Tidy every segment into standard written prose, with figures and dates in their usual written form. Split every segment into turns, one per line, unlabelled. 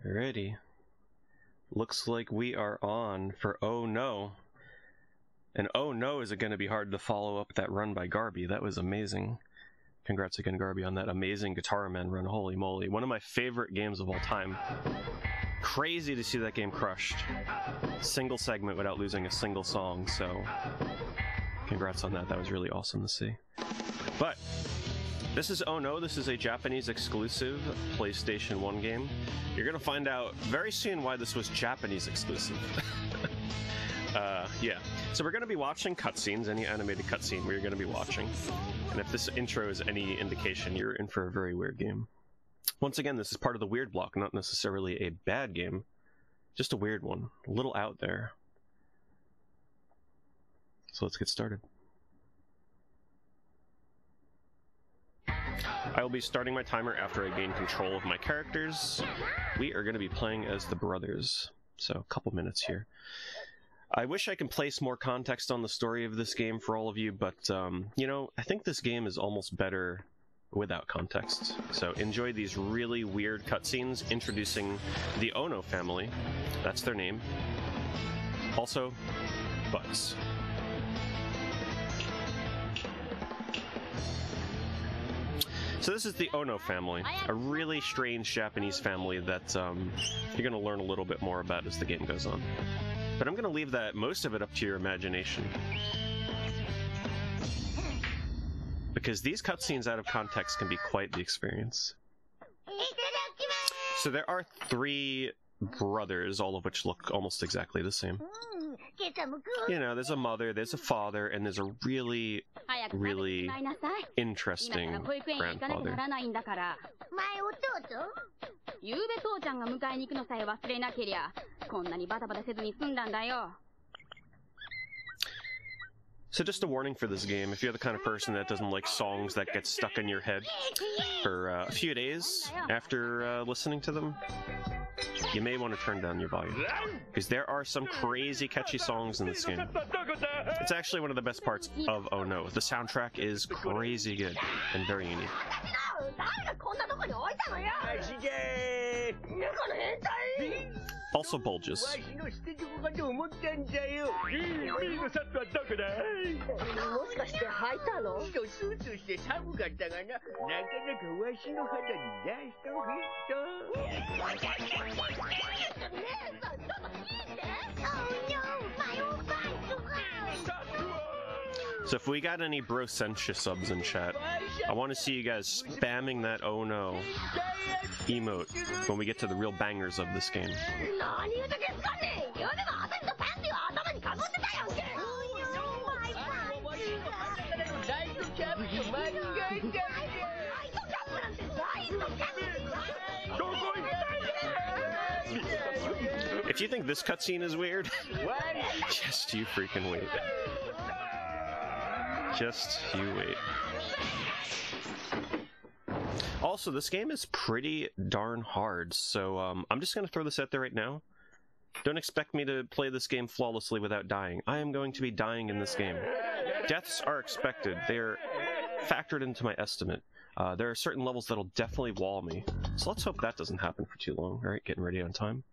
Alrighty. Looks like we are on for Oh No. And oh no, is it going to be hard to follow up that run by Garby. That was amazing. Congrats again, Garby, on that amazing Guitar Man run. Holy moly. One of my favorite games of all time. Crazy to see that game crushed. Single segment without losing a single song, so congrats on that. That was really awesome to see. But this is Oh No. This is a Japanese exclusive PlayStation 1 game. You're going to find out very soon why this was Japanese exclusive. Yeah. So we're going to be watching cutscenes, any animated cutscene we're going to be watching. And if this intro is any indication, you're in for a very weird game. Once again, this is part of the weird block, not necessarily a bad game. Just a weird one. A little out there. So let's get started. I will be starting my timer after I gain control of my characters. We are going to be playing as the brothers. So a couple minutes here. I wish I could place more context on the story of this game for all of you, but, you know, I think this game is almost better without context. So enjoy these really weird cutscenes introducing the Ono family. That's their name. Also, Bugs. So this is the Ono family, a really strange Japanese family that you're going to learn a little bit more about as the game goes on. But I'm going to leave that, most of it, up to your imagination. Because these cutscenes out of context can be quite the experience. So there are 3 brothers, all of which look almost exactly the same. You know, there's a mother, there's a father, and there's a really, really interesting grandfather. So just a warning for this game, if you're the kind of person that doesn't like songs that get stuck in your head for a few days after listening to them, you may want to turn down your volume, because there are some crazy catchy songs in this game. It's actually one of the best parts of Oh No. The soundtrack is crazy good and very unique. Also bulges. So if we got any Brosentia subs in chat, I want to see you guys spamming that Oh No emote when we get to the real bangers of this game. If you think this cutscene is weird, just you freaking wait. Just you wait. Also, this game is pretty darn hard, so I'm just going to throw this out there right now. Don't expect me to play this game flawlessly without dying. I am going to be dying in this game. Deaths are expected. They're factored into my estimate. There are certain levels that'll definitely wall me, so let's hope that doesn't happen for too long. Alright, getting ready on time.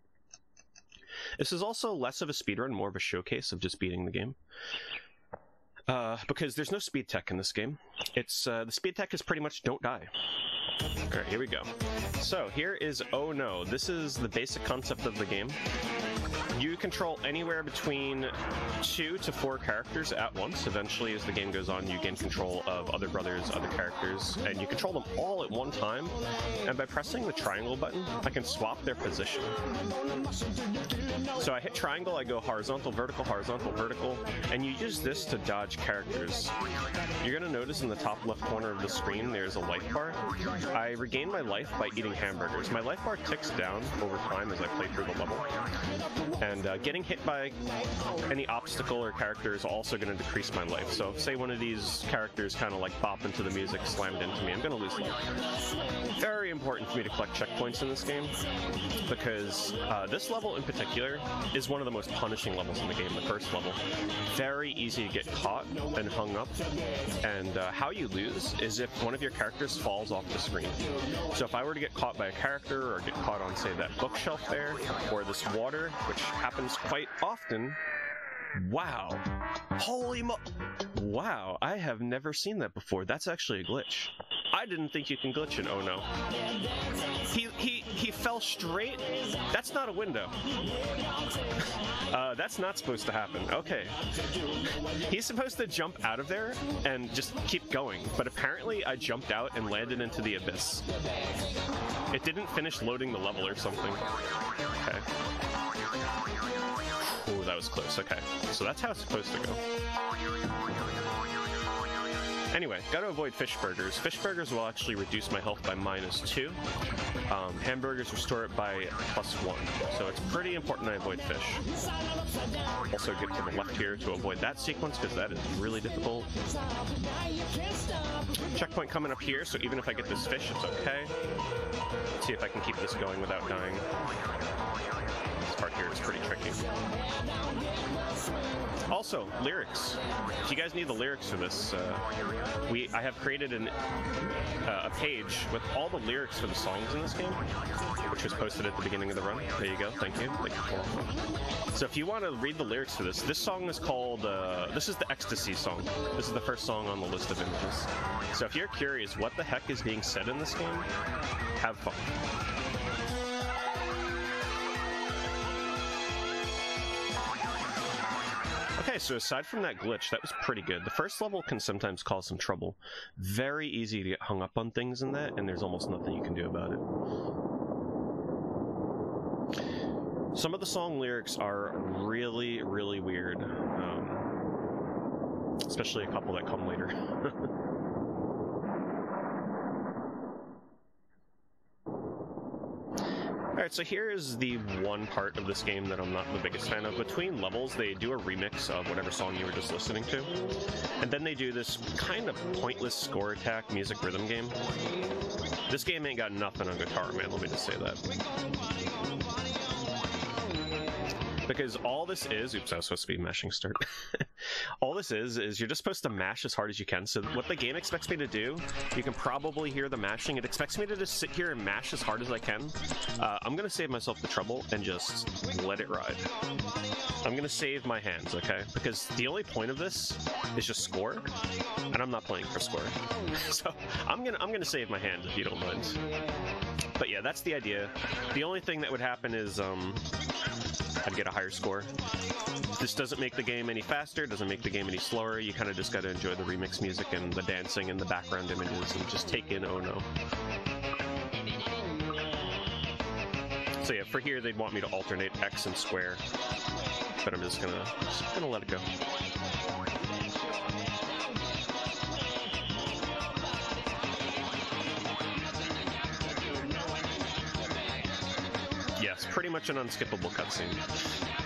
This is also less of a speedrun, more of a showcase of just beating the game. Because there's no speed tech in this game. It's the speed tech is pretty much don't die. Alright, here we go. So, here is Oh No. This is the basic concept of the game. You control anywhere between 2 to 4 characters at once. Eventually, as the game goes on, you gain control of other brothers, other characters, and you control them all at one time. And by pressing the triangle button, I can swap their position. So I hit triangle, I go horizontal, vertical, and you use this to dodge characters. You're going to notice in the top left corner of the screen, there's a life bar. I regain my life by eating hamburgers. My life bar ticks down over time as I play through the level. And getting hit by any obstacle or character is also going to decrease my life. So say one of these characters kind of like bop into the music, slammed into me, I'm going to lose life. Very important for me to collect checkpoints in this game, because this level in particular is one of the most punishing levels in the game, the first level. Very easy to get caught and hung up, and how you lose is if one of your characters falls off the screen. So if I were to get caught by a character, or get caught on, say, that bookshelf there, or this water, which happens quite often. Wow. Holy mo- Wow, I have never seen that before. That's actually a glitch. I didn't think you can glitch in Oh No. He fell straight. That's not a window. That's not supposed to happen. Okay. He's supposed to jump out of there and just keep going, but apparently I jumped out and landed into the abyss. It didn't finish loading the level or something. Okay. Ooh, that was close. Okay. So that's how it's supposed to go. Anyway, gotta avoid fish burgers. Fish burgers will actually reduce my health by -2. Hamburgers restore it by +1. So it's pretty important I avoid fish. Also get to the left here to avoid that sequence, because that is really difficult. Checkpoint coming up here, so even if I get this fish, it's okay. Let's see if I can keep this going without dying. This part here is pretty tricky. Also, lyrics. If you guys need the lyrics for this, I have created a page with all the lyrics for the songs in this game, which was posted at the beginning of the run. There you go. Thank you. Thank you. So if you want to read the lyrics for this, this song is called, this is the Ecstasy song. This is the first song on the list of images. So if you're curious what the heck is being said in this game, have fun. Okay, so aside from that glitch, that was pretty good. The first level can sometimes cause some trouble. Very easy to get hung up on things in that, and there's almost nothing you can do about it. Some of the song lyrics are really, really weird. Especially a couple that come later. Alright, so here is the one part of this game that I'm not the biggest fan of. Between levels, they do a remix of whatever song you were just listening to. And then they do this kind of pointless score attack music rhythm game. This game ain't got nothing on guitar, man, let me just say that. Because all this is, oops, I was supposed to be mashing start. All this is you're just supposed to mash as hard as you can. So what the game expects me to do, you can probably hear the mashing. It expects me to just sit here and mash as hard as I can. I'm going to save myself the trouble and just let it ride. I'm going to save my hands, okay? Because the only point of this is just score, and I'm not playing for score. So I'm gonna save my hands if you don't mind. But yeah, that's the idea. The only thing that would happen is I'd get a higher score. This doesn't make the game any faster, doesn't make the game any slower. You kind of just gotta enjoy the remix music and the dancing and the background images and just take in Oh No. So yeah, for here they'd want me to alternate X and square, but I'm just gonna let it go. Yes, pretty much an unskippable cutscene.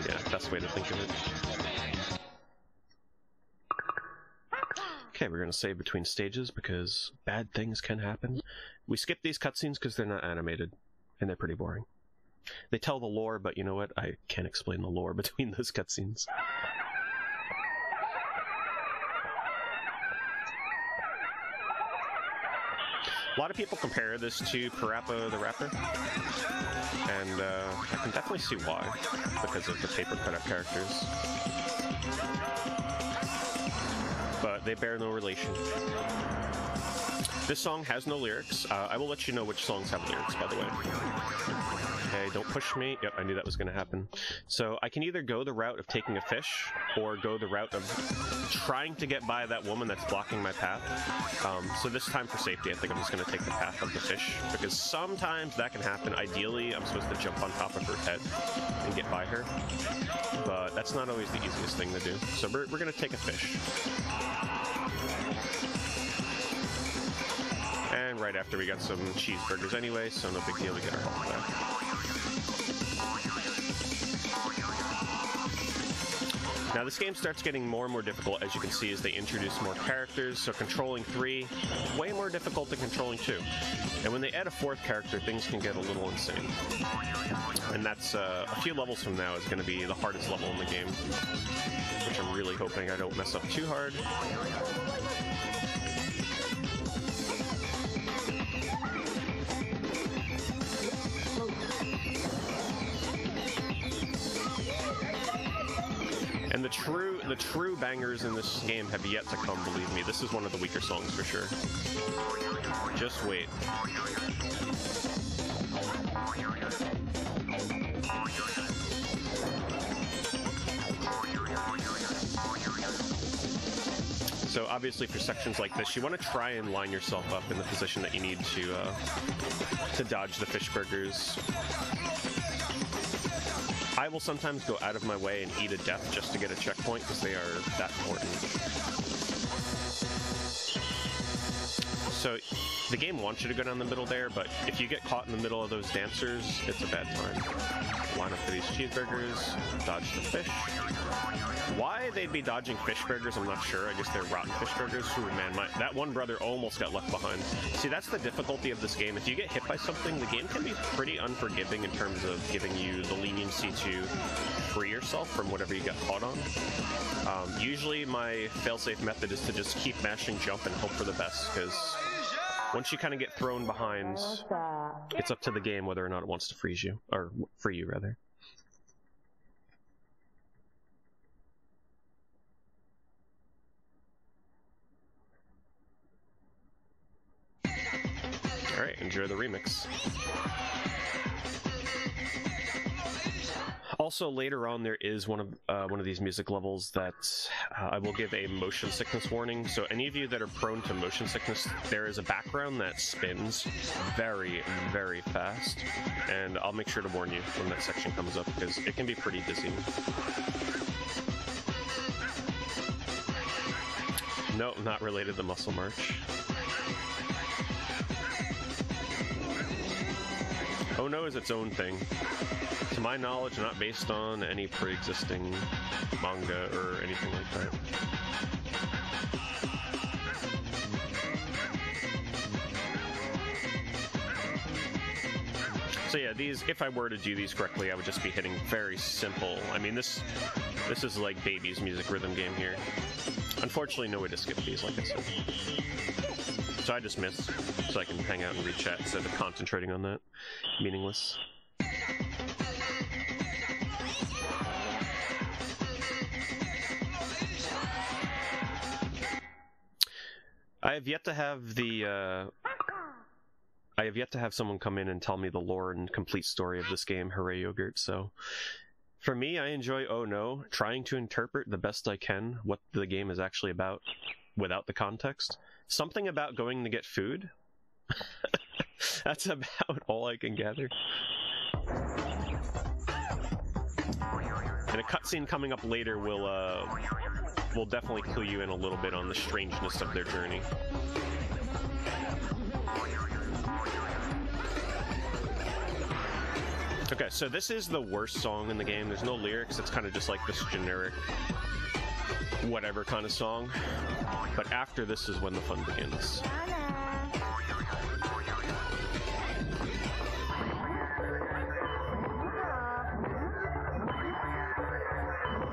Yeah, best way to think of it. Okay, we're gonna save between stages because bad things can happen. We skip these cutscenes because they're not animated, and they're pretty boring. They tell the lore, but you know what? I can't explain the lore between those cutscenes. A lot of people compare this to Parappa the Rapper, and I can definitely see why, because of the paper cutout characters. But they bear no relation. This song has no lyrics. I will let you know which songs have lyrics, by the way. Okay, don't push me. Yep, I knew that was going to happen. So I can either go the route of taking a fish, or go the route of trying to get by that woman that's blocking my path. So this time for safety, I think I'm just going to take the path of the fish, because sometimes that can happen. Ideally, I'm supposed to jump on top of her head and get by her, but that's not always the easiest thing to do. So we're going to take a fish. And right after we got some cheeseburgers anyway, so no big deal, we get our health back. Now this game starts getting more and more difficult, as you can see, as they introduce more characters, so controlling 3, way more difficult than controlling 2. And when they add a 4th character, things can get a little insane. And that's, a few levels from now is going to be the hardest level in the game, which I'm really hoping I don't mess up too hard. And the true bangers in this game have yet to come, believe me. This is one of the weaker songs for sure. Just wait. So obviously for sections like this, you want to try and line yourself up in the position that you need to dodge the fish burgers. I will sometimes go out of my way and eat a death just to get a checkpoint because they are that important. So the game wants you to go down the middle there, but if you get caught in the middle of those dancers, it's a bad time. Line up for these cheeseburgers, dodge the fish. Why they'd be dodging fish burgers, I'm not sure. I guess they're rotten fish burgers. Ooh, man, that one brother almost got left behind. See, that's the difficulty of this game. If you get hit by something, the game can be pretty unforgiving in terms of giving you the leniency to free yourself from whatever you get caught on. Usually my failsafe method is to just keep mashing jump and hope for the best, because once you kind of get thrown behind, it's up to the game whether or not it wants to freeze you, or free you, rather. Alright, enjoy the remix. Also, later on, there is one of these music levels that I will give a motion sickness warning. So any of you that are prone to motion sickness, there is a background that spins very, very fast. And I'll make sure to warn you when that section comes up, because it can be pretty dizzying. No, not related to Muscle March. Oh No is its own thing. To my knowledge, not based on any pre-existing manga or anything like that. So yeah, these, if I were to do these correctly, I would just be hitting very simple. I mean, this is like baby's music rhythm game here. Unfortunately, no way to skip these, like I said. So I just missed, so I can hang out and read chat instead of concentrating on that. Meaningless. I have yet to have someone come in and tell me the lore and complete story of this game, Hooray Yogurt, so... For me, I enjoy Oh No, trying to interpret the best I can what the game is actually about without the context. Something about going to get food? That's about all I can gather. And a cutscene coming up later will definitely clue you in a little bit on the strangeness of their journey. Okay, so this is the worst song in the game. There's no lyrics, it's kind of just like this generic whatever kind of song. But after this is when the fun begins.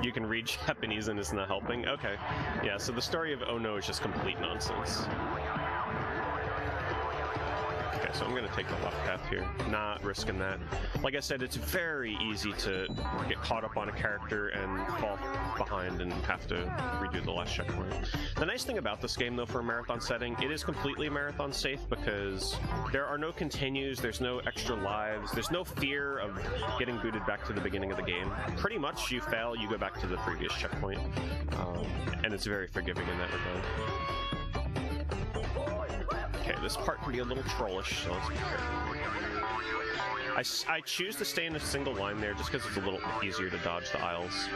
You can read Japanese and it's not helping? Okay. Yeah, so the story of Oh No is just complete nonsense. Okay, so I'm going to take the left path here, not risking that. Like I said, it's very easy to get caught up on a character and fall behind and have to redo the last checkpoint. The nice thing about this game, though, for a marathon setting, it is completely marathon safe because there are no continues, there's no extra lives, there's no fear of getting booted back to the beginning of the game. Pretty much, you fail, you go back to the previous checkpoint, and it's very forgiving in that regard. Okay, this part can be a little trollish, so let's be careful. I choose to stay in a single line there just because it's a little easier to dodge the aisles.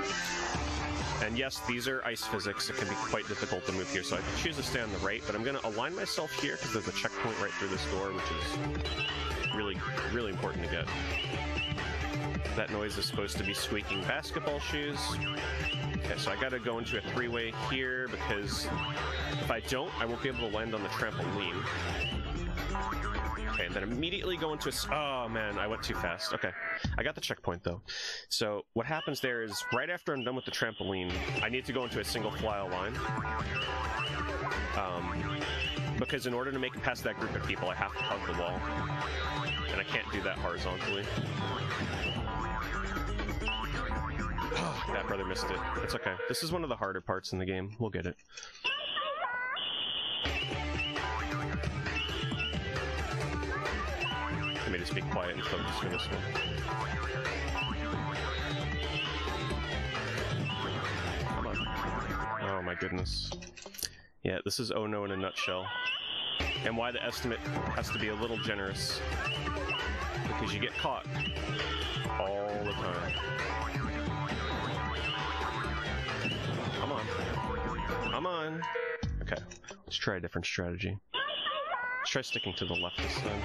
And yes, these are ice physics. It can be quite difficult to move here, so I choose to stay on the right, but I'm going to align myself here because there's a checkpoint right through this door, which is really, really important to get. That noise is supposed to be squeaking basketball shoes. Okay, so I gotta go into a three-way here because if I don't, I won't be able to land on the trampoline. Okay, and then immediately go into a... Oh man, I went too fast. Okay, I got the checkpoint though. So what happens there is right after I'm done with the trampoline, I need to go into a single file line. Because in order to make it past that group of people, I have to hug the wall. And I can't do that horizontally. Oh, that brother missed it. It's okay. This is one of the harder parts in the game. We'll get it. Let me just be quiet and focus for this one. Come on. Oh my goodness. Yeah, this is Oh No in a nutshell. And why the estimate has to be a little generous. Because you get caught all the time. Come on. Come on. Okay, let's try a different strategy. Let's try sticking to the left this time.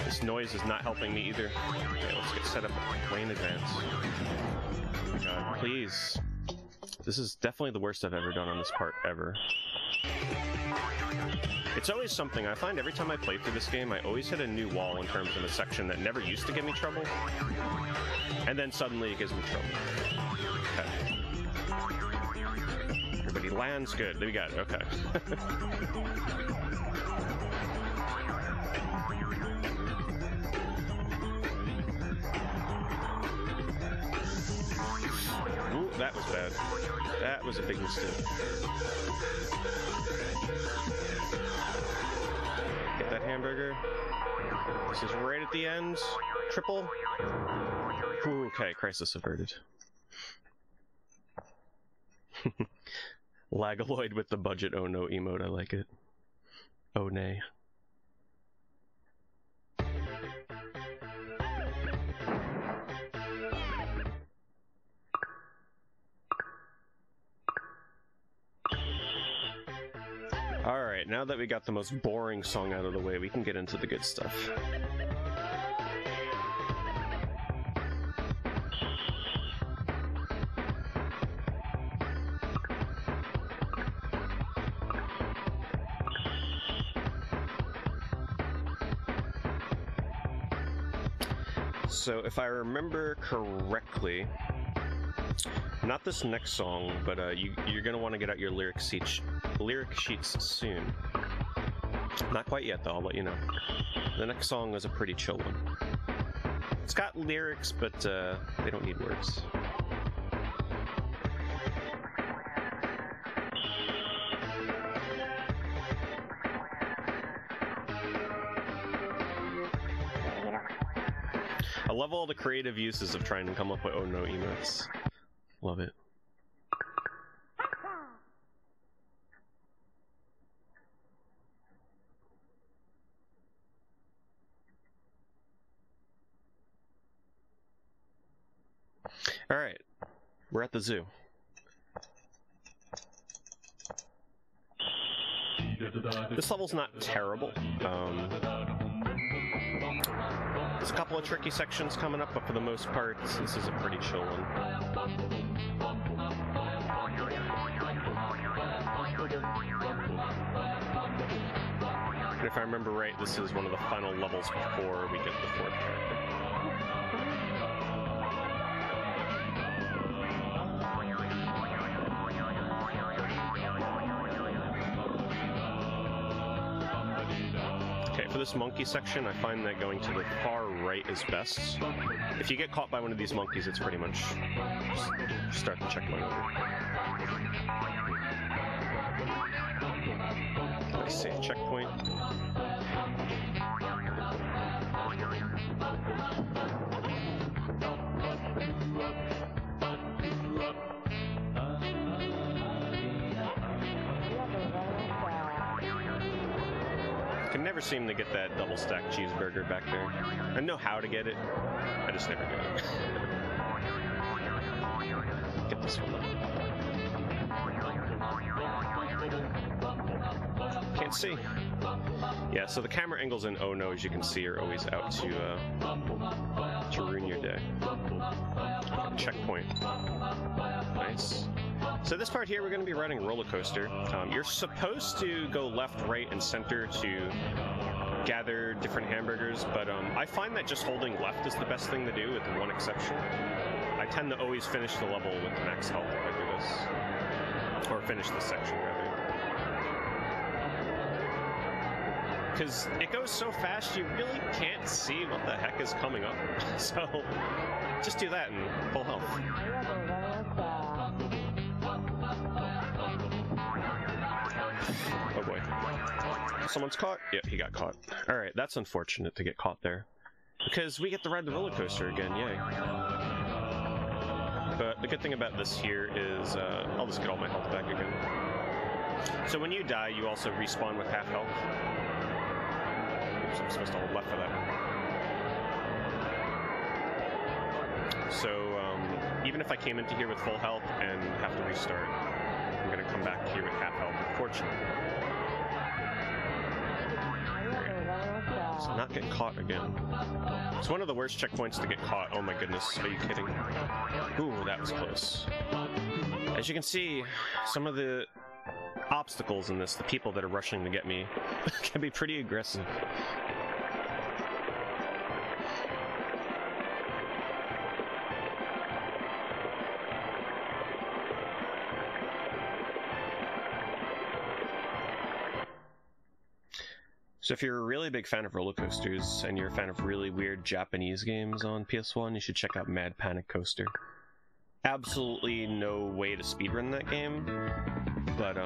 This noise is not helping me either. Okay, let's get set up way in advance. Oh my god, please. This is definitely the worst I've ever done on this part, ever. It's always something. I find every time I play through this game, I always hit a new wall in terms of a section that never used to give me trouble. And then suddenly it gives me trouble. Okay. Everybody lands good. We got it. Okay. Ooh, that was bad. That was a big mistake. Get that hamburger. This is right at the end. Triple. Ooh, okay, crisis averted. Lagaloid with the budget oh no emote, I like it. Oh nay. Alright, now that we got the most boring song out of the way, we can get into the good stuff. So, if I remember correctly, not this next song, but you're gonna want to get out your lyric sheets soon. Not quite yet, though. I'll let you know. The next song is a pretty chill one. It's got lyrics, but they don't need words. I love all the creative uses of trying to come up with oh no emotes. Love it. Alright, we're at the zoo. This level's not terrible. There's a couple of tricky sections coming up, but for the most part, this is a pretty chill one. And if I remember right, this is one of the final levels before we get the fourth character. Okay, for this monkey section, I find that going to the far right is best. If you get caught by one of these monkeys, it's pretty much just start the checkpoint over. Nice safe checkpoint. Can never seem to get that double stack cheeseburger back there. I know how to get it, I just never get it. Get this one. Can't see. Yeah, so the camera angles in Oh No, as you can see, are always out to ruin your day. Checkpoint. Nice. So this part here, we're going to be riding a roller coaster. You're supposed to go left, right, and center to gather different hamburgers, but I find that just holding left is the best thing to do, with one exception. I tend to always finish the level with max health if I do this. Or finish this section, rather. Because it goes so fast, you really can't see what the heck is coming up. So, just do that and full health. Oh boy. Someone's caught? Yep, he got caught. Alright, that's unfortunate to get caught there. Because we get to ride the roller coaster again, yay. But the good thing about this here is, I'll just get all my health back again. So when you die, you also respawn with half health. Oops, I'm supposed to hold left for that one. So, even if I came into here with full health and have to restart, I'm gonna come back here with half health, unfortunately. So I'm not getting caught again. It's one of the worst checkpoints to get caught. Oh my goodness, are you kidding? Ooh, that was close. As you can see, some of the obstacles in this, the people that are rushing to get me, can be pretty aggressive. So if you're a really big fan of roller coasters, and you're a fan of really weird Japanese games on PS1, you should check out Mad Panic Coaster. Absolutely no way to speedrun that game, but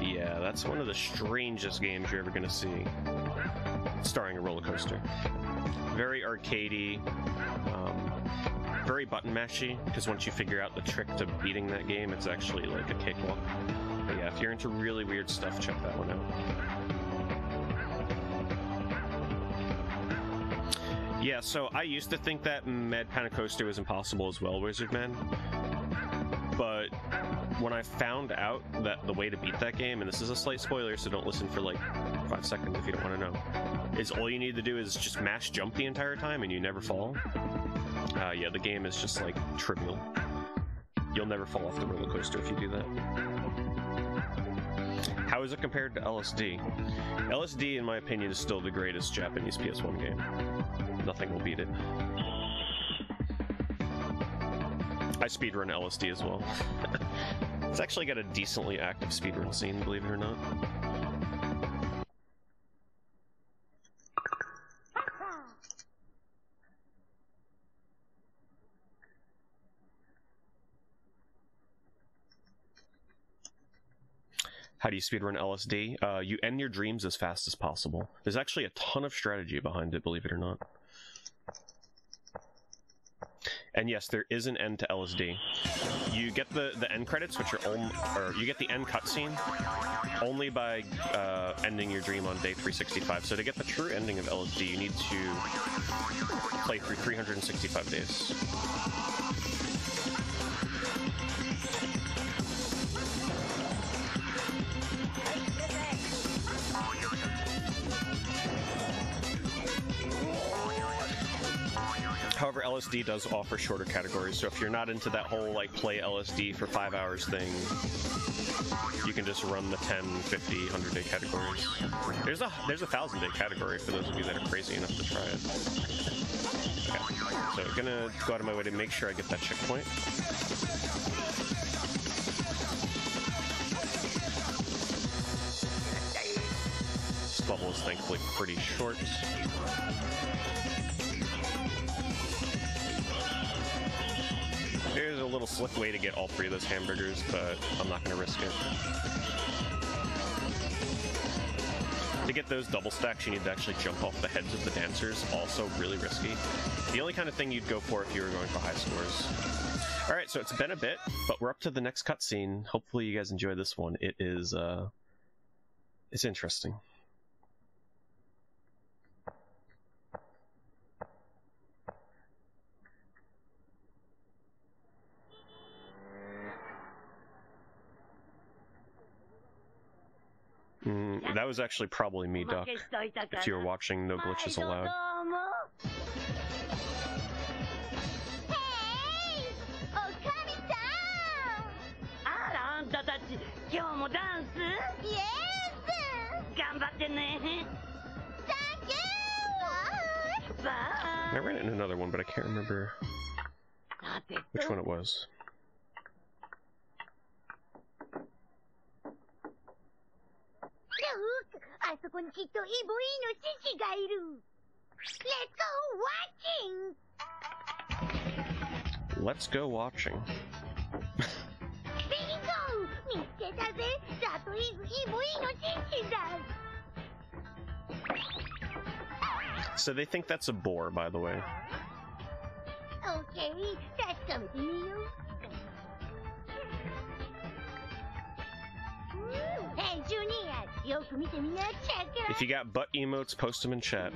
yeah, that's one of the strangest games you're ever gonna see, starring a roller coaster. Very arcadey, very button mashy, because once you figure out the trick to beating that game, it's actually like a cakewalk. But yeah, if you're into really weird stuff, check that one out. Yeah, so I used to think that Mad Panic Coaster was impossible as well, Wizardman. But when I found out that the way to beat that game, and this is a slight spoiler, so don't listen for like 5 seconds if you don't want to know, is all you need to do is just mash jump the entire time and you never fall. Yeah, the game is just like trivial. You'll never fall off the roller coaster if you do that. How is it compared to LSD? LSD, in my opinion, is still the greatest Japanese PS1 game. Nothing will beat it. I speedrun LSD as well. It's actually got a decently active speedrun scene, believe it or not. How do you speedrun LSD? You end your dreams as fast as possible. There's actually a ton of strategy behind it, believe it or not. And yes, there is an end to LSD. You get the end credits, which are or you get the end cutscene only by ending your dream on day 365. So to get the true ending of LSD, you need to play through 365 days. However, LSD does offer shorter categories, so if you're not into that whole, like, play LSD for 5 hours thing, you can just run the 10, 50, 100-day categories. There's a 1,000-day category for those of you that are crazy enough to try it. Okay, so I'm gonna go out of my way to make sure I get that checkpoint. This level is thankfully pretty short. There's a little slick way to get all 3 of those hamburgers, but I'm not going to risk it. To get those double stacks, you need to actually jump off the heads of the dancers, also really risky. The only kind of thing you'd go for if you were going for high scores. Alright, so it's been a bit, but we're up to the next cutscene. Hopefully you guys enjoy this one. It is, it's interesting. That was actually probably me, Duck, if you were watching No Glitches Allowed. I ran it in another one, but I can't remember which one it was. Let's go watching. So they think that's a boar, by the way.
Okay, that's coming to you. Hey, Junior, check it out.
If you got butt emotes, post them in chat.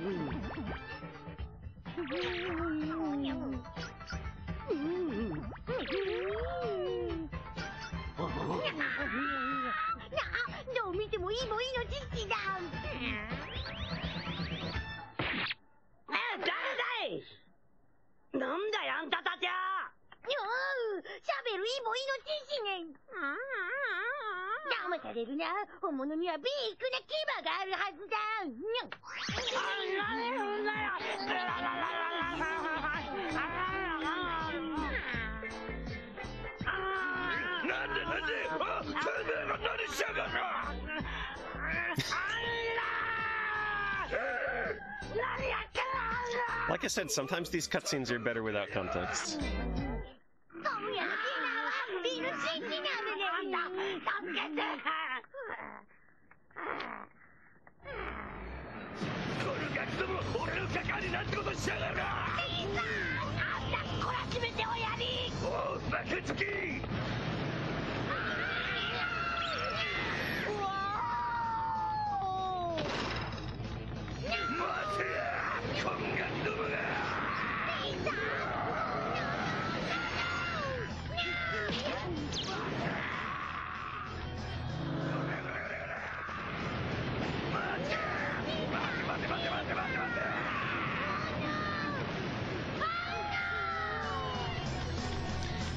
Like I said, sometimes these cutscenes are better without context.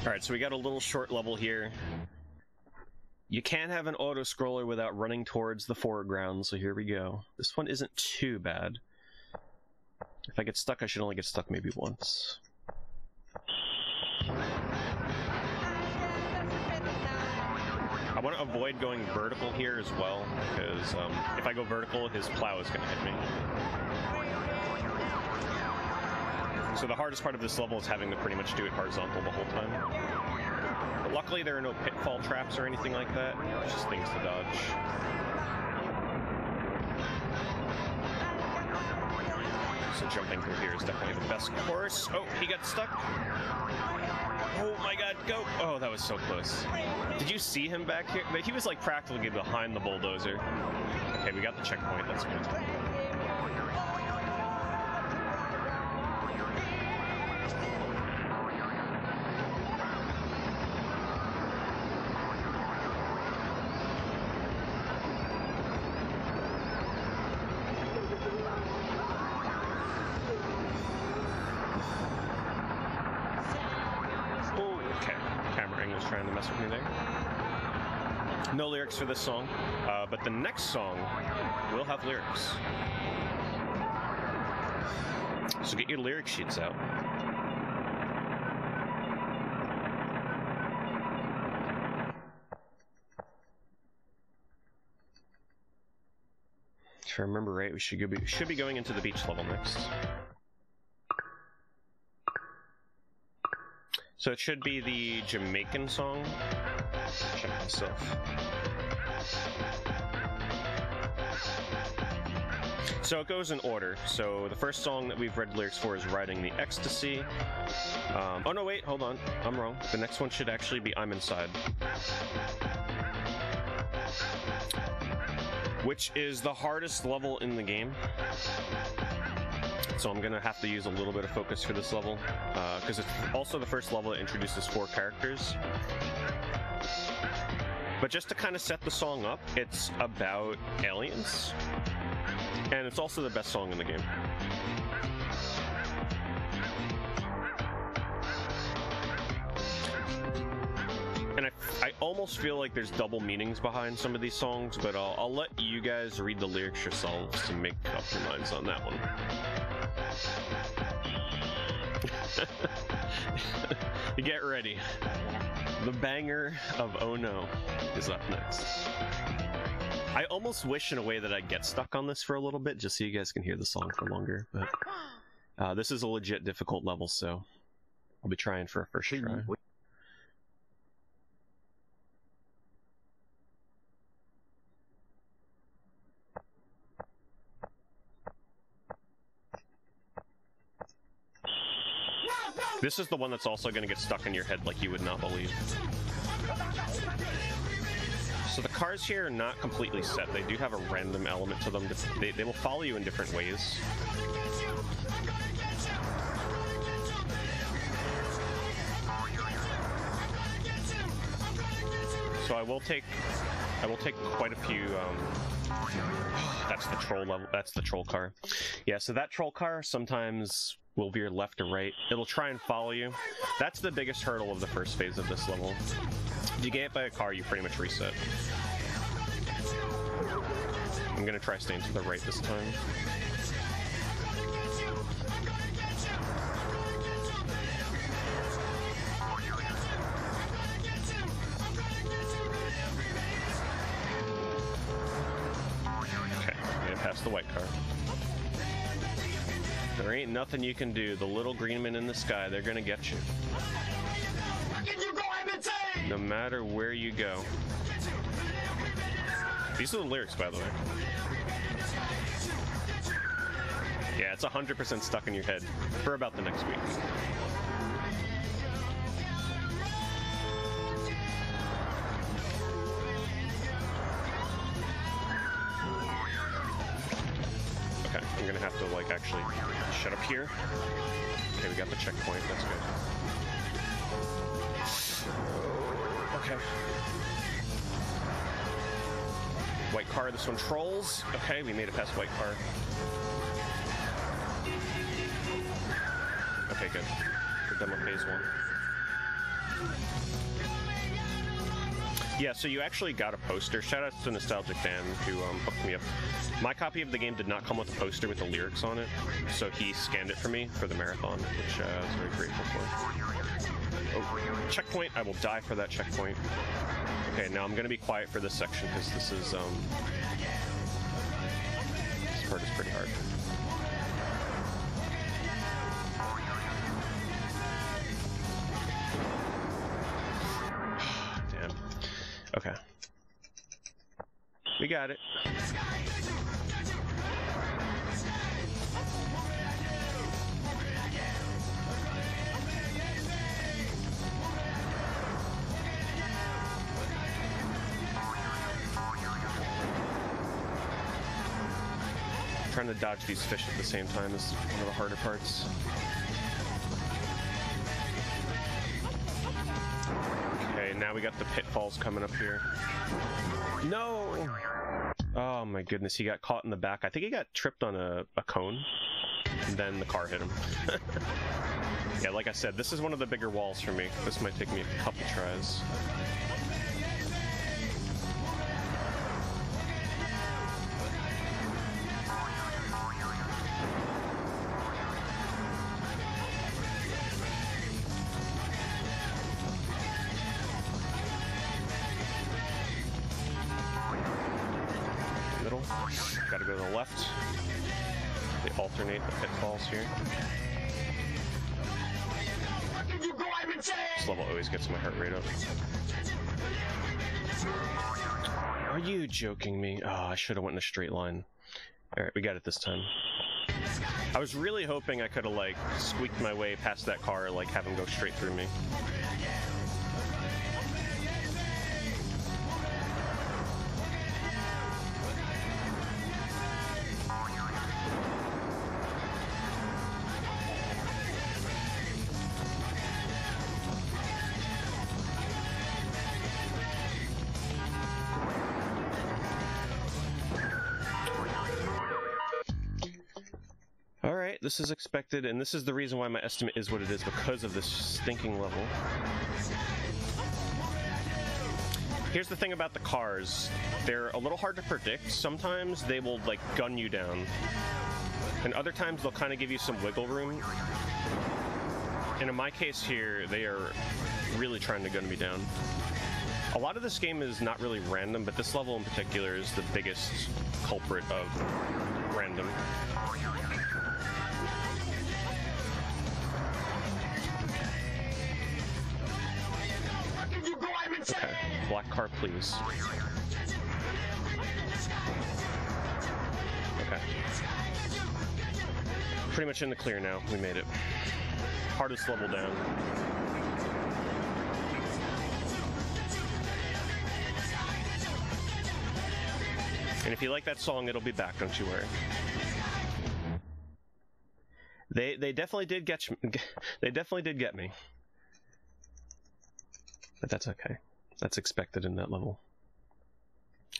Alright, so we got a little short level here. You can't have an auto-scroller without running towards the foreground, so here we go. This one isn't too bad. If I get stuck, I should only get stuck maybe once. I want to avoid going vertical here as well, because if I go vertical, his plow is going to hit me. So the hardest part of this level is having to pretty much do it horizontal the whole time. But luckily there are no pitfall traps or anything like that, it's just things to dodge. So jumping through here is definitely the best course. Oh, he got stuck. Oh my god, go! Oh, that was so close. Did you see him back here? He was like practically behind the bulldozer. Okay, we got the checkpoint, that's good. Trying to mess with me there. No lyrics for this song, but the next song will have lyrics. So get your lyric sheets out. If I remember right, we should be going into the beach level next. So it should be the Jamaican song. Check myself. So it goes in order. So the first song that we've read lyrics for is Riding the Ecstasy. Oh no, wait, hold on. I'm wrong. The next one should actually be I'm Inside. Which is the hardest level in the game. So I'm gonna have to use a little bit of focus for this level, because it's also the first level that introduces 4 characters. But just to kind of set the song up, it's about aliens, and it's also the best song in the game. And I almost feel like there's double meanings behind some of these songs, but I'll let you guys read the lyrics yourselves to make up your minds on that one. Get ready. The banger of Oh No is up next. I almost wish in a way that I get stuck on this for a little bit, just so you guys can hear the song for longer, but this is a legit difficult level, so I'll be trying for a first try. This is the one that's also going to get stuck in your head like you would not believe. So the cars here are not completely set. They do have a random element to them. They will follow you in different ways. So I will take quite a few. That's the troll level. That's the troll car. Yeah. So that troll car sometimes will veer left or right. It'll try and follow you. That's the biggest hurdle of the first phase of this level. If you get hit by a car, you pretty much reset. I'm gonna try staying to the right this time. Okay, made it past the white car. There ain't nothing you can do. The little green men in the sky, they're gonna get you. No matter where you go. These are the lyrics, by the way. Yeah, it's 100% stuck in your head for about the next week. Okay, I'm gonna have to, like, actually shut up here. Okay, we got the checkpoint, that's good. Okay. White car, this one trolls. Okay, we made it past white car. Okay, good. We're done with phase one. Yeah, so you actually got a poster. Shout out to Nostalgic Dan who hooked me up. My copy of the game did not come with a poster with the lyrics on it, so he scanned it for me for the marathon, which I was very grateful for. Oh, checkpoint. I will die for that checkpoint. Okay, now I'm gonna be quiet for this section because this is this part is pretty hard. Damn. Okay. We got it. Trying to dodge these fish at the same time is one of the harder parts. Okay, now we got the pitfalls coming up here. No! Oh my goodness, he got caught in the back. I think he got tripped on a cone, and then the car hit him. Yeah, like I said, this is one of the bigger walls for me. This might take me a couple tries. Gotta go to the left. They alternate the pitfalls here. This level always gets my heart rate up. Are you joking me? Oh, I should have went in a straight line. Alright, we got it this time. I was really hoping I could have, like, squeaked my way past that car, like, have him go straight through me. Alright, this is expected, and this is the reason why my estimate is what it is, because of this stinking level. Here's the thing about the cars. They're a little hard to predict. Sometimes they will, like, gun you down. And other times they'll kind of give you some wiggle room. And in my case here, they are really trying to gun me down. A lot of this game is not really random, but this level in particular is the biggest culprit of random. Okay, black car, please. Okay. Pretty much in the clear now. We made it. Hardest level down. And if you like that song, it'll be back, don't you worry. They definitely did get they definitely did get me. But that's okay. That's expected in that level.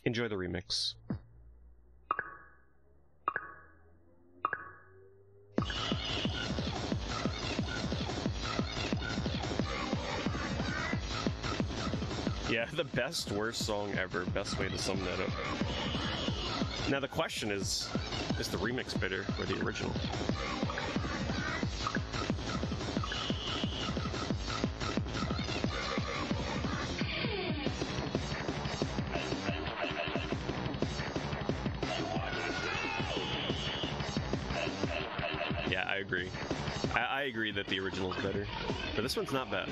Enjoy the remix. Yeah, the best worst song ever. Best way to sum that up. Now the question is the remix better or the original? Yeah, I agree. I agree that the original is better, but this one's not bad.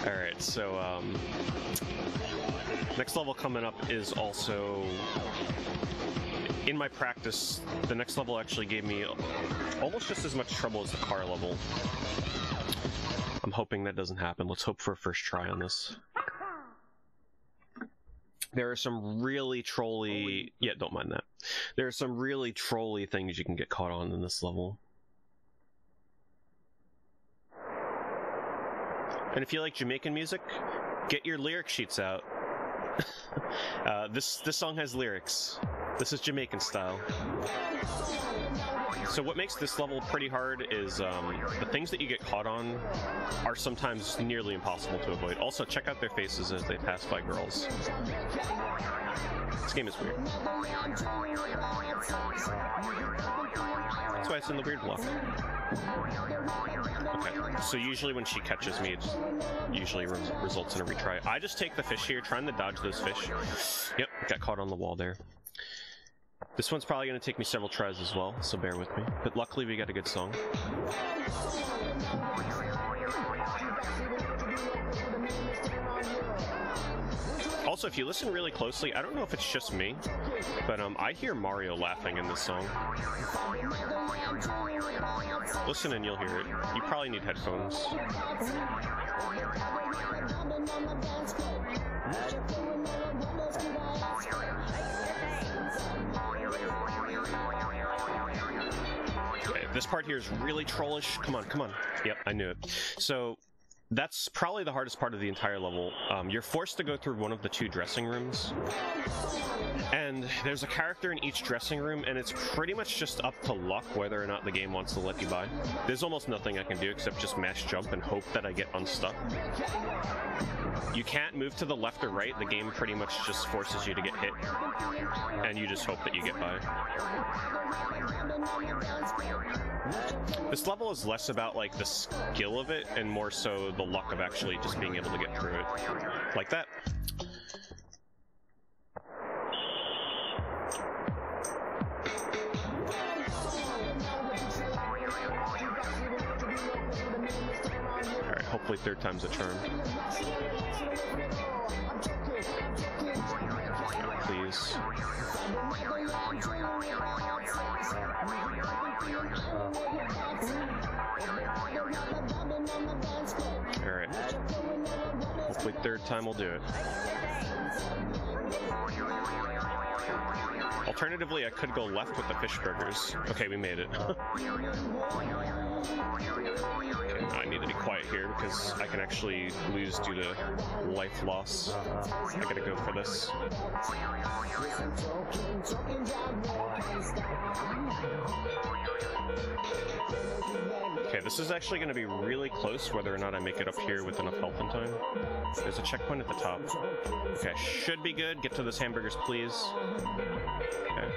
Alright, so next level coming up is also, in my practice, the next level actually gave me almost just as much trouble as the car level. I'm hoping that doesn't happen. Let's hope for a first try on this. There are some really trolly... Yeah, don't mind that. There are some really trolly things you can get caught on in this level. And if you like Jamaican music, get your lyric sheets out. This song has lyrics. This is Jamaican style. So what makes this level pretty hard is the things that you get caught on are sometimes nearly impossible to avoid. Also, check out their faces as they pass by girls. This game is weird. That's why it's in the weird block. Okay, so usually when she catches me, it usually results in a retry. I just take the fish here, trying to dodge those fish. Yep, got caught on the wall there. This one's probably going to take me several tries as well, so bear with me. But luckily we got a good song. Also, if you listen really closely, I don't know if it's just me, but I hear Mario laughing in this song. Listen and you'll hear it. You probably need headphones. Okay, this part here is really trollish. Come on, come on. Yep, I knew it. So that's probably the hardest part of the entire level. You're forced to go through one of the two dressing rooms. And there's a character in each dressing room, and it's pretty much just up to luck whether or not the game wants to let you by. There's almost nothing I can do except just mash jump and hope that I get unstuck. You can't move to the left or right. The game pretty much just forces you to get hit, and you just hope that you get by. This level is less about like the skill of it and more so the luck of actually just being able to get through it. Like that. Alright, hopefully third time's a charm. Please. Alright. Hopefully third time will do it. Alternatively, I could go left with the fish burgers. Okay, we made it. Okay, I need to be quiet here because I can actually lose due to life loss. I gotta go for this. Okay, this is actually going to be really close whether or not I make it up here with enough health in time. There's a checkpoint at the top. Okay, should be good. Get to those hamburgers, please. Okay.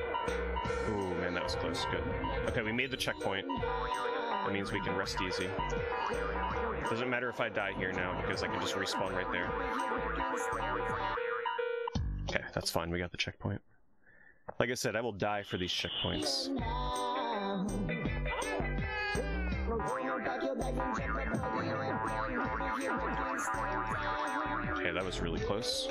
Ooh, man, that was close. Good. Okay, we made the checkpoint. That means we can rest easy. Doesn't matter if I die here now because I can just respawn right there. Okay, that's fine. We got the checkpoint. Like I said, I will die for these checkpoints. Okay, that was really close.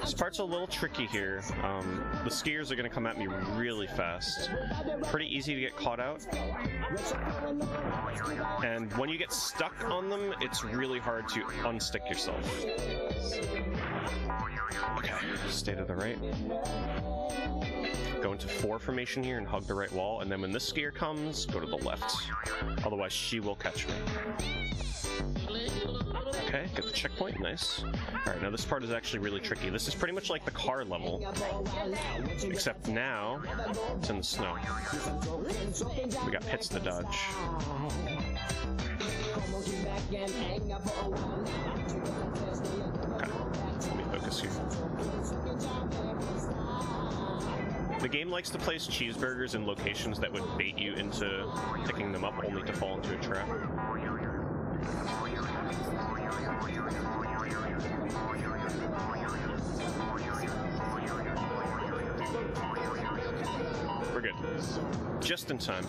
This part's a little tricky here. The skiers are going to come at me really fast. Pretty easy to get caught out. And when you get stuck on them, it's really hard to unstick yourself. Okay, stay to the right. Go into 4 formation here and hug the right wall, and then when this skier comes, go to the left. Otherwise, she will catch me. Okay, get the checkpoint, nice. Alright, now this part is actually really tricky. This is pretty much like the car level, except now it's in the snow. We got pits to dodge. Okay, let me focus here. The game likes to place cheeseburgers in locations that would bait you into picking them up, only to fall into a trap. We're good. Just in time.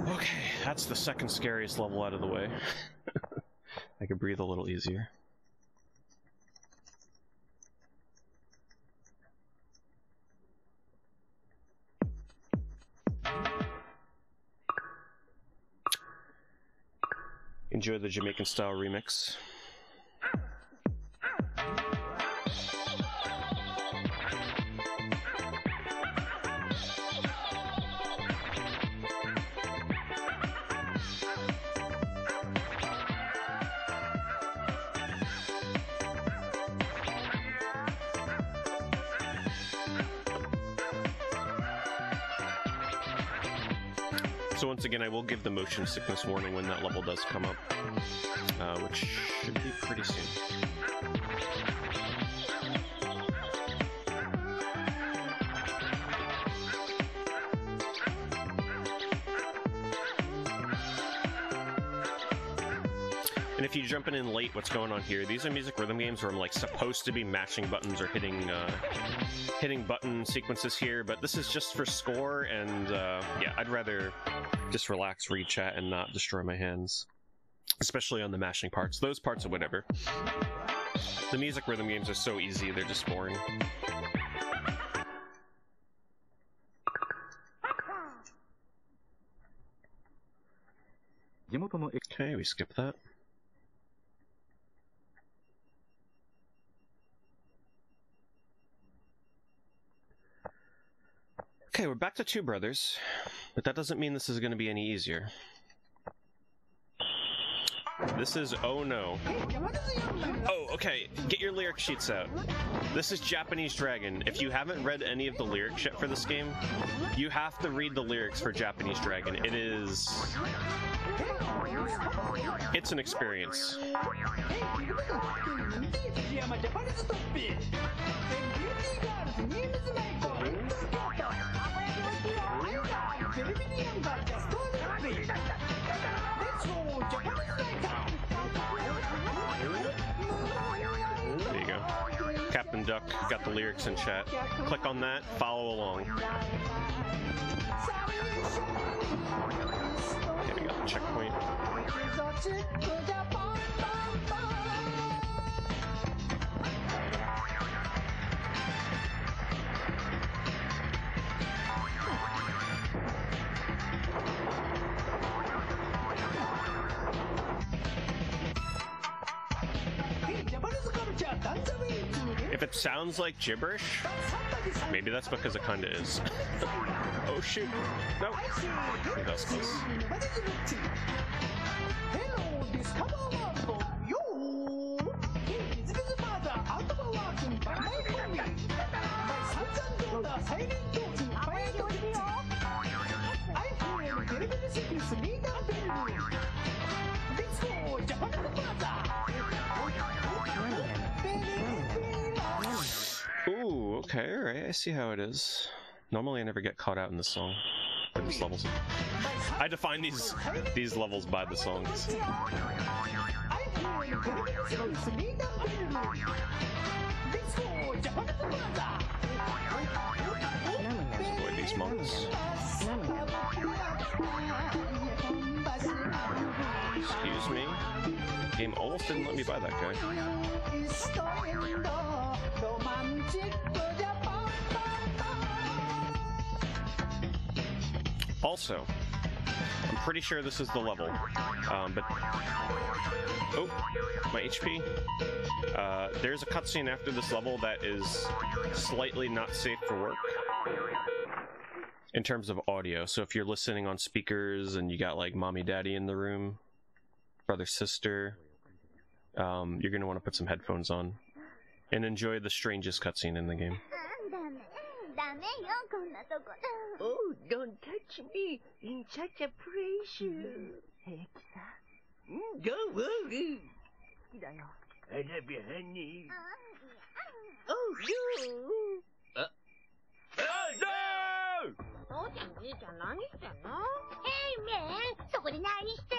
Okay, that's the second scariest level out of the way. I could breathe a little easier. Enjoy the Jamaican style remix. So once again, I will give the motion sickness warning when that level does come up, which should be pretty soon. And if you're jumping in late, what's going on here? These are music rhythm games where I'm like supposed to be mashing buttons or hitting button sequences here, but this is just for score, and yeah, I'd rather just relax, read chat, and not destroy my hands. Especially on the mashing parts. Those parts are whatever. The music rhythm games are so easy, they're just boring. Okay, we skip that. Okay, we're back to Two Brothers, but that doesn't mean this is going to be any easier. This is Oh No. Oh, okay, get your lyric sheets out. This is Japanese Dragon. If you haven't read any of the lyric shit for this game, you have to read the lyrics for Japanese Dragon. It's an experience. There you go. Captain Duck got the lyrics in chat. Click on that, follow along. Okay, we got the checkpoint. If it sounds like gibberish, maybe that's because it kinda is. Oh shoot. No. That was close. Ooh, okay, alright, I see how it is. Normally I never get caught out in this song. Or these levels. I define these levels by the songs. Avoid these monks. Excuse me. Game almost didn't let me buy that guy. Also, I'm pretty sure this is the level, but oh, my HP. There's a cutscene after this level that is slightly not safe for work in terms of audio. So if you're listening on speakers and you got like mommy, daddy in the room, brother, sister, you're gonna want to put some headphones on and enjoy the strangest cutscene in the game.
Oh, don't touch me in such a pressure. Don't worry. I love you, honey. Oh, no! Oh, no!
Hey man, そこで何してん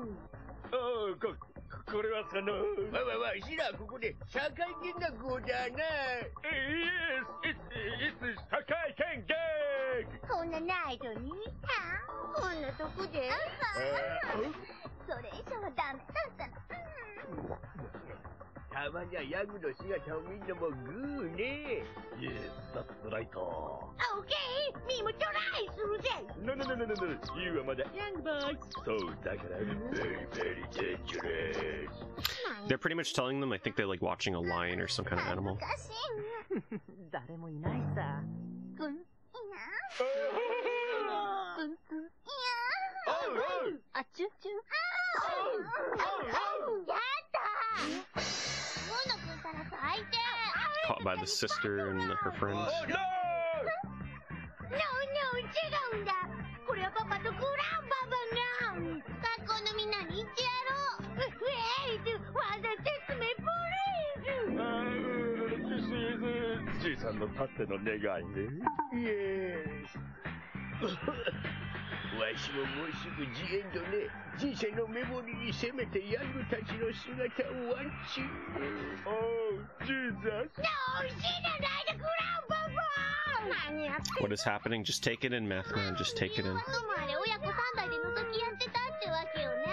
の？
これはわしらここで社会見学をだな。It's 社会見学。
こんなナイトに？こんなとこで？それ以上はダメだった。
たまにはヤグの姿を見るのもグーね。Yes, that's right.
Okay, みもトライするぜ。
No, you はまだヤングボーイ。そうだから very, very dangerous.
They're pretty much telling them I think they're like watching a lion or some kind of animal.
誰もいないさ。くん。あちゅちゅ。
やだ。
Caught by the sister and her friends.
No, 違うんだ。これはパパとグランパパが学校のみんなに言ってやろう。Wait, わざ説明プリーズ。
じいさんのたっての願いね。わしももうすぐジエンドね。人生のメモリにせめてヤングたちの姿をワンチュー。Oh, Jesus.
No, 死なないでグランパパ。何やってんの？
What is happening? Just take it in, Mathman. Just take it in.
あれ親子3代で覗きやってたってわけよね。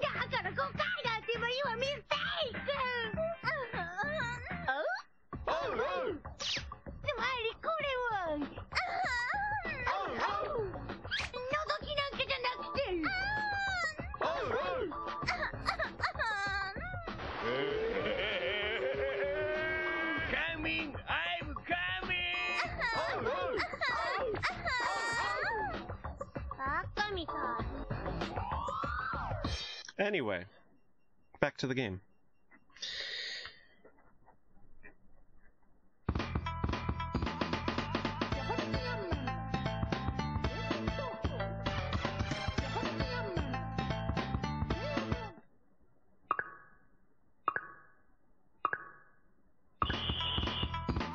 だから誤解だってば言わミステイク。つまりこれは。覗きなんかじゃなくて。
Coming! I'm coming!
バカみたい。
Anyway, back to the game.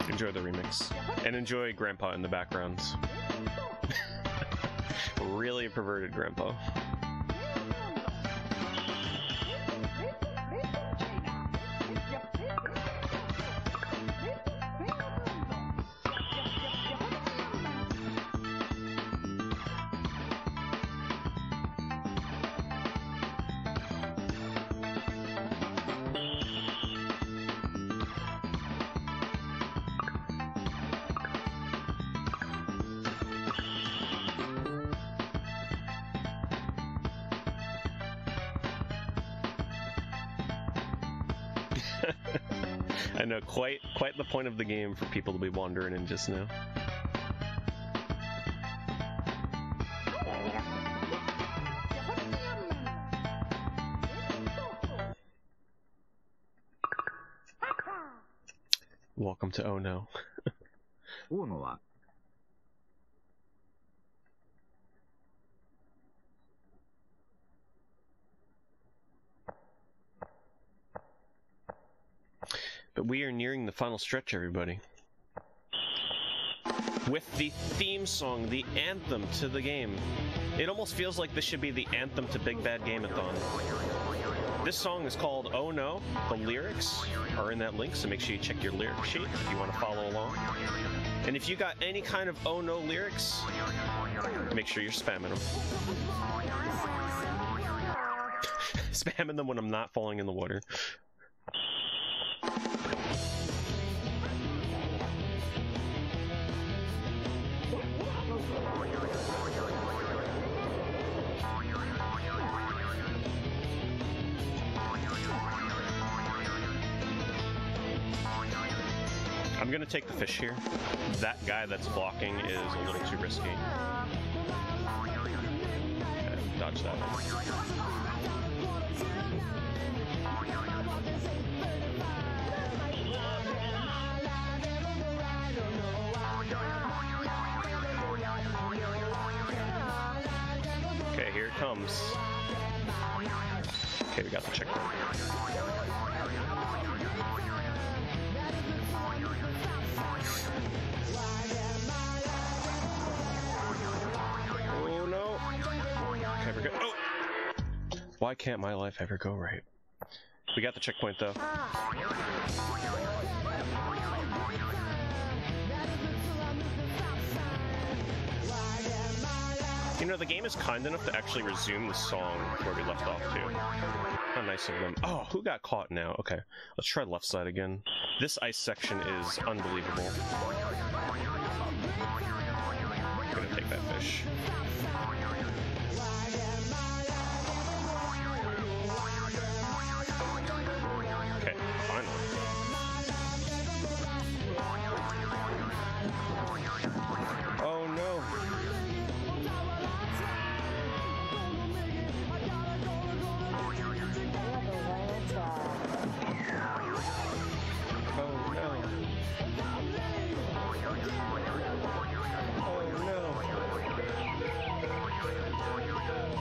Enjoy the remix. And enjoy Grandpa in the background. Really perverted Grandpa. I know, quite the point of the game for people to be wandering in just now. Welcome to Oh No.
大野は
But we are nearing the final stretch, everybody. With the theme song, the anthem to the game. It almost feels like this should be the anthem to Big Bad Game-a-Thon. This song is called Oh No. The lyrics are in that link, so make sure you check your lyric sheet if you want to follow along. And if you got any kind of Oh No lyrics, make sure you're spamming them. Spamming them when I'm not falling in the water. I'm gonna take the fish here. That guy that's blocking is a little too risky. Okay, dodge that one. Okay, here it comes. Okay, we got the checkpoint. Oh no! Ever go? Oh! Why can't my life ever go right? We got the checkpoint though. You know, the game is kind enough to actually resume the song where we left off too. How nice of them. Oh, who got caught now? Okay, let's try left side again. This ice section is unbelievable. I'm gonna take that fish. Okay, finally. Oh no.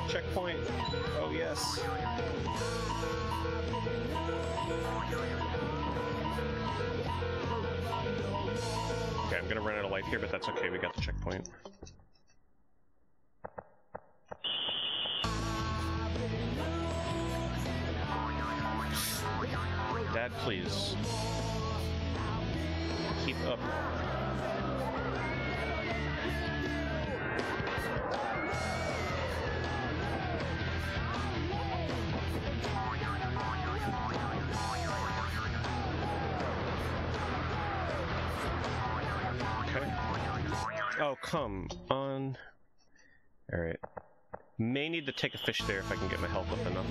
Checkpoint. Oh yes. Okay, I'm gonna run out of life here, but that's okay. We got the checkpoint. Dad, please. Keep up. Oh, come on. Alright. May need to take a fish there if I can get my health up enough.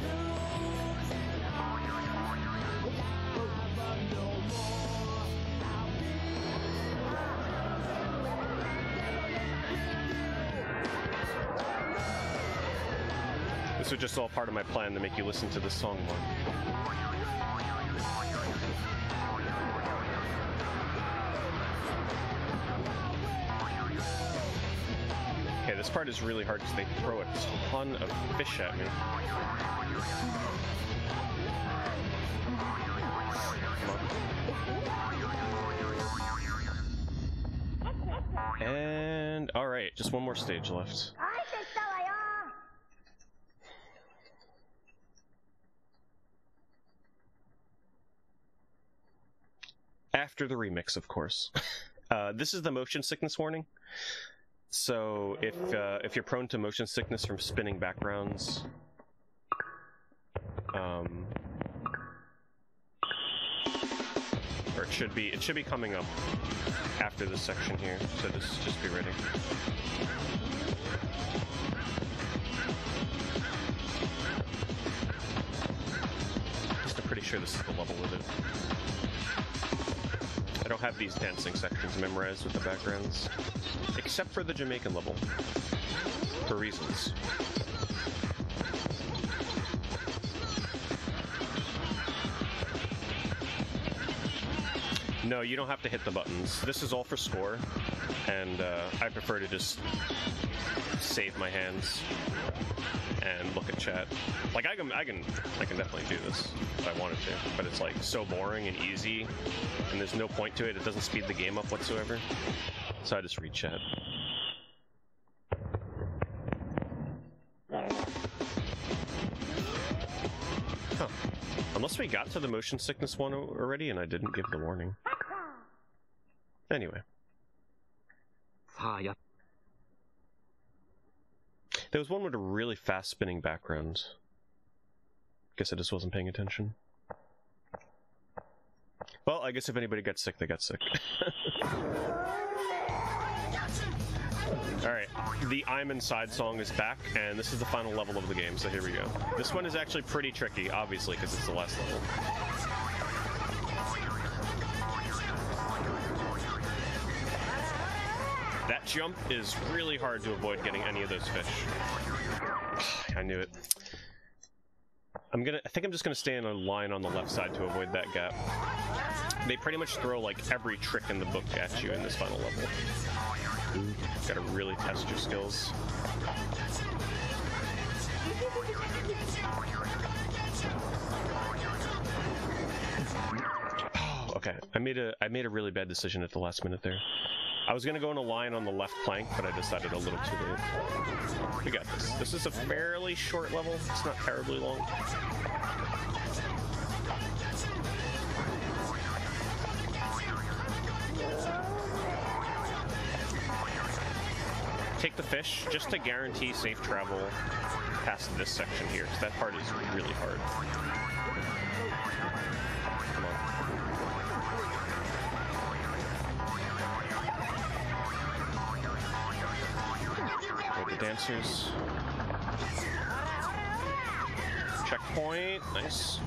This was just all part of my plan to make you listen to this song more. Okay, this part is really hard because they throw a ton of fish at me. And alright, just one more stage left. After the remix, of course. This is the motion sickness warning. So if you're prone to motion sickness from spinning backgrounds, or it should be coming up after this section here. So just be ready. I'm pretty sure this is the level with it. have these dancing sections memorized with the backgrounds, except for the Jamaican level, for reasons. No, you don't have to hit the buttons. This is all for score, and I prefer to just save my hands and look at chat. Like I can definitely do this if I wanted to, but it's like so boring and easy, and there's no point to it. It doesn't speed the game up whatsoever. So I just read chat. Huh. Unless we got to the motion sickness one already and I didn't give the warning. Anyway. There was one with a really fast spinning background. Guess I just wasn't paying attention. Well, I guess if anybody got sick, they got sick. Alright, the I'm Inside song is back, and this is the final level of the game, so here we go. This one is actually pretty tricky, obviously, because it's the last level. That jump is really hard to avoid getting any of those fish. I knew it. I think I'm just gonna stay in a line on the left side to avoid that gap. They pretty much throw like every trick in the book at you in this final level. Gotta really test your skills. Okay, I made a really bad decision at the last minute there. I was gonna go in a line on the left plank, but I decided a little too late. We got this. This is a fairly short level. It's not terribly long. Take the fish just to guarantee safe travel past this section here, because that part is really hard. Come on. The dancers. Checkpoint, nice.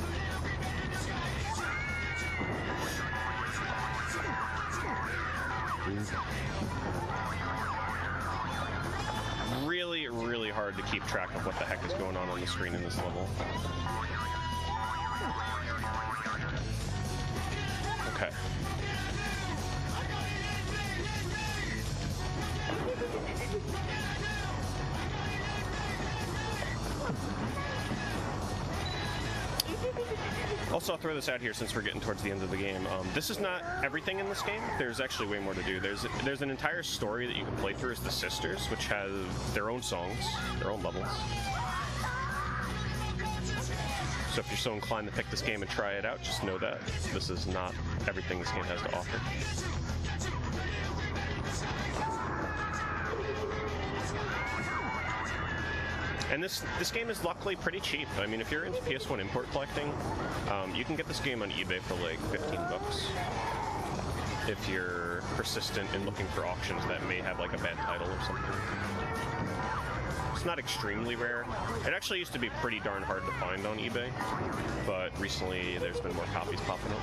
Really, really hard to keep track of what the heck is going on the screen in this level. Okay. Also, I'll throw this out here since we're getting towards the end of the game. This is not everything in this game. There's actually way more to do. There's an entire story that you can play through as the sisters, which have their own songs, their own levels. So if you're so inclined to pick this game and try it out, just know that this is not everything this game has to offer. And this game is luckily pretty cheap. I mean, if you're into PS1 import collecting, you can get this game on eBay for like 15 bucks. If you're persistent in looking for auctions that may have like a bad title or something. It's not extremely rare. It actually used to be pretty darn hard to find on eBay, but recently there's been more copies popping up.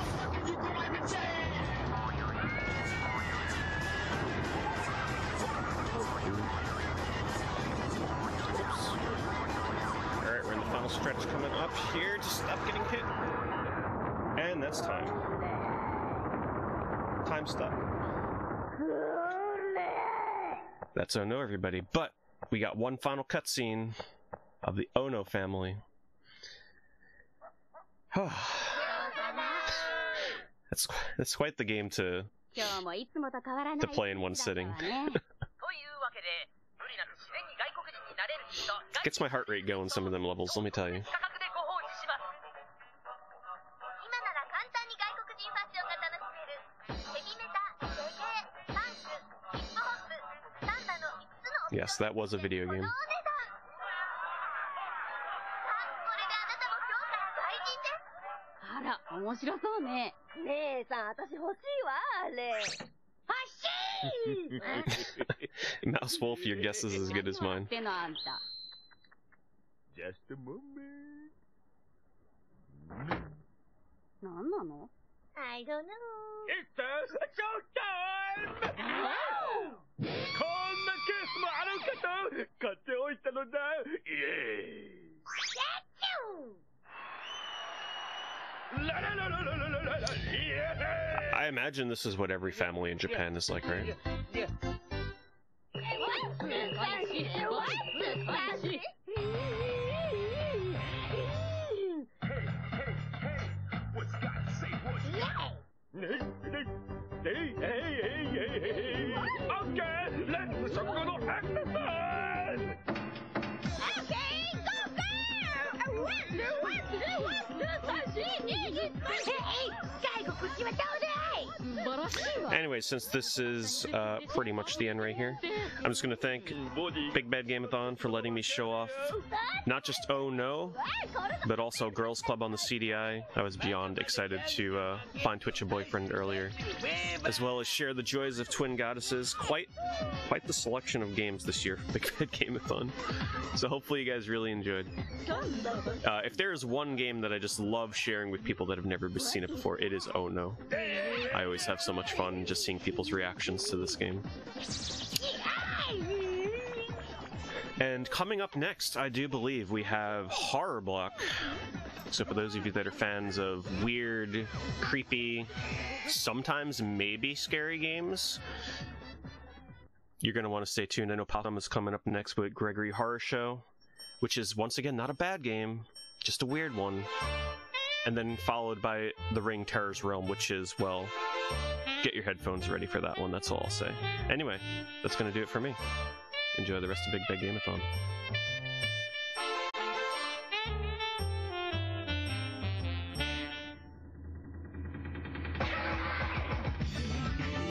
Stretch coming up here, just stop getting hit. And that's time. Time stop. That's Oh No, everybody. But we got one final cutscene of the Oh No family. That's quite the game to play in one sitting. Gets my heart rate going some of them levels, let me tell you. Yes, that was a video game. Mouse Wolf, your guess is as good as mine.
Just a moment.
I don't know.
It's showtime! こんなケースもあるかと買っておいたのだ。イエーイ。La la la la la la la la. Yeah!
I imagine this is what every family in Japan is like, right?
Yeah. What's got to say what's Hey. Okay, let's go to exercise.
Anyway, since this is pretty much the end right here, I'm just going to thank Big Bad Game-a-Thon for letting me show off not just Oh No, but also Girls Club on the CDI. I was beyond excited to find Twitch a boyfriend earlier, as well as share the joys of Twin Goddesses. Quite the selection of games this year for Big Bad Game-a-Thon. So hopefully you guys really enjoyed. If there is one game that I just love sharing with people that have never seen it before, it is Oh No. I always have so much fun just seeing people's reactions to this game. And coming up next, I do believe we have Horror Block. So for those of you that are fans of weird, creepy, sometimes maybe scary games, you're going to want to stay tuned. I know Palm is coming up next with Gregory Horror Show, which is once again not a bad game, just a weird one. And then followed by The Ring Terror's Realm, which is, well, get your headphones ready for that one, that's all I'll say. Anyway, that's going to do it for me. Enjoy the rest of Big Bad Game-a-Thon.